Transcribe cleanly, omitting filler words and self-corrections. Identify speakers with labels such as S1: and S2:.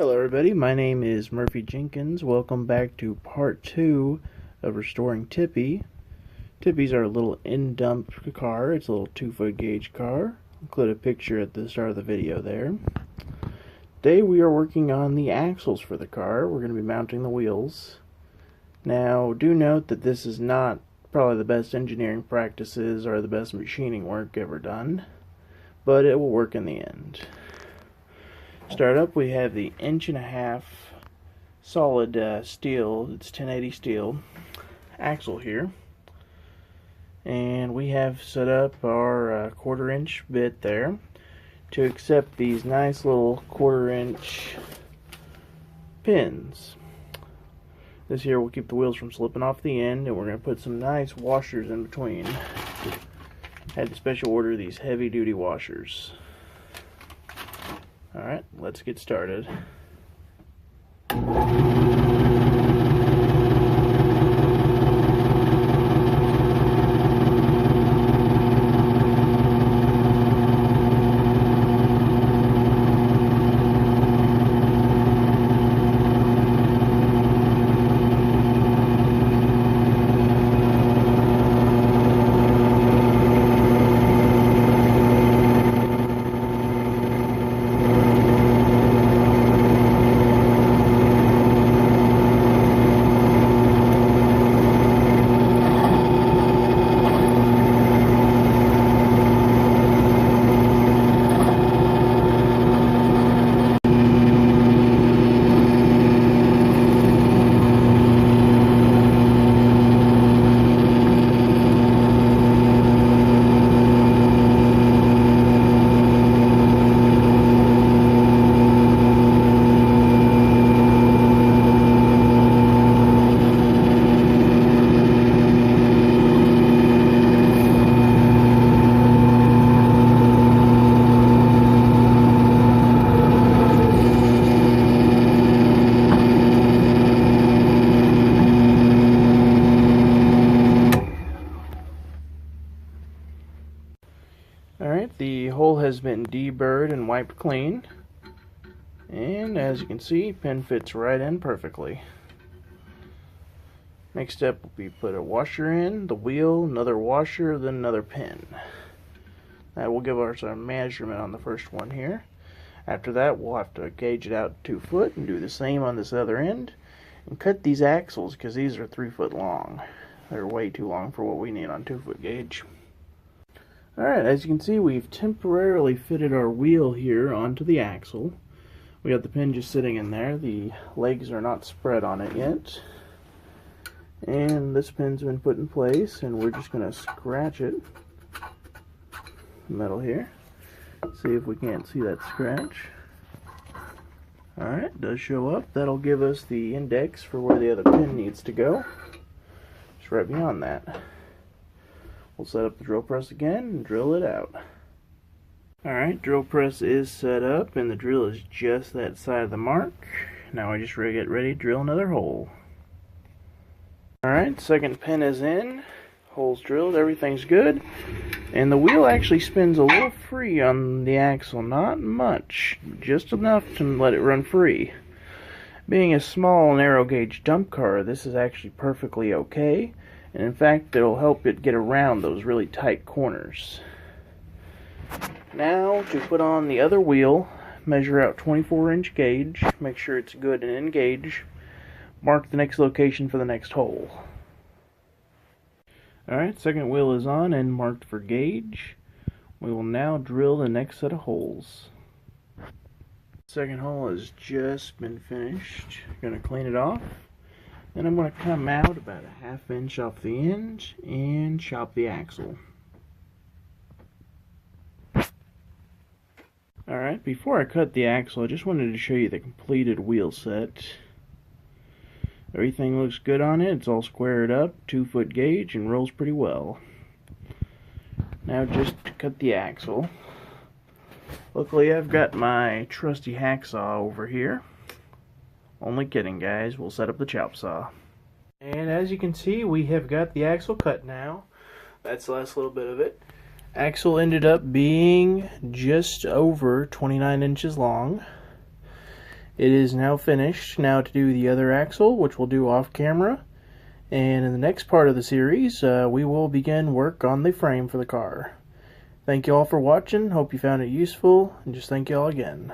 S1: Hello everybody, my name is Murphy Jenkins. Welcome back to part 2 of restoring Tippy. Tippy's our little in-dump car. It's a little 2-foot gauge car. I'll include a picture at the start of the video there. Today we are working on the axles for the car. We're going to be mounting the wheels. Now do note that this is not probably the best engineering practices or the best machining work ever done, but it will work in the end. Start up, we have the 1.5" solid steel, it's 1080 steel axle here, and we have set up our 1/4" bit there to accept these nice little 1/4" pins. This here will keep the wheels from slipping off the end, and we're going to put some nice washers in between. Had to special order these heavy duty washers. Alright, let's get started. Alright, the hole has been deburred and wiped clean, and as you can see, pin fits right in perfectly. Next step will be put a washer in, the wheel, another washer, then another pin. That will give us our measurement on the first one here. After that, we'll have to gauge it out 2 foot and do the same on this other end, and cut these axles because these are 3 foot long. They're way too long for what we need on 2-foot gauge. Alright, as you can see, we've temporarily fitted our wheel here onto the axle. We got the pin just sitting in there. The legs are not spread on it yet. And this pin's been put in place, and we're just going to scratch it. Metal here. See if we can't see that scratch. Alright, it does show up. That'll give us the index for where the other pin needs to go. Just right beyond that. We'll set up the drill press again and drill it out. Alright, drill press is set up and the drill is just that side of the mark. Now I just get ready to drill another hole. Alright, second pin is in, hole's drilled, everything's good. And the wheel actually spins a little free on the axle, not much, just enough to let it run free. Being a small narrow gauge dump car, this is actually perfectly okay. And in fact, it'll help it get around those really tight corners. Now, to put on the other wheel, measure out 24" gauge, make sure it's good and in gauge, mark the next location for the next hole. Alright, second wheel is on and marked for gauge. We will now drill the next set of holes. Second hole has just been finished. Gonna clean it off. Then I'm going to come out about a 1/2 inch off the end and chop the axle. Alright, before I cut the axle, I just wanted to show you the completed wheel set. Everything looks good on it. It's all squared up, 2-foot gauge, and rolls pretty well. Now just to cut the axle. Luckily I've got my trusty hacksaw over here. Only kidding, guys. We'll set up the chop saw. And as you can see, we have got the axle cut now. That's the last little bit of it. Axle ended up being just over 29 inches long. It is now finished. Now to do the other axle, which we'll do off camera. And in the next part of the series, we will begin work on the frame for the car. Thank you all for watching. Hope you found it useful, and just thank you all again.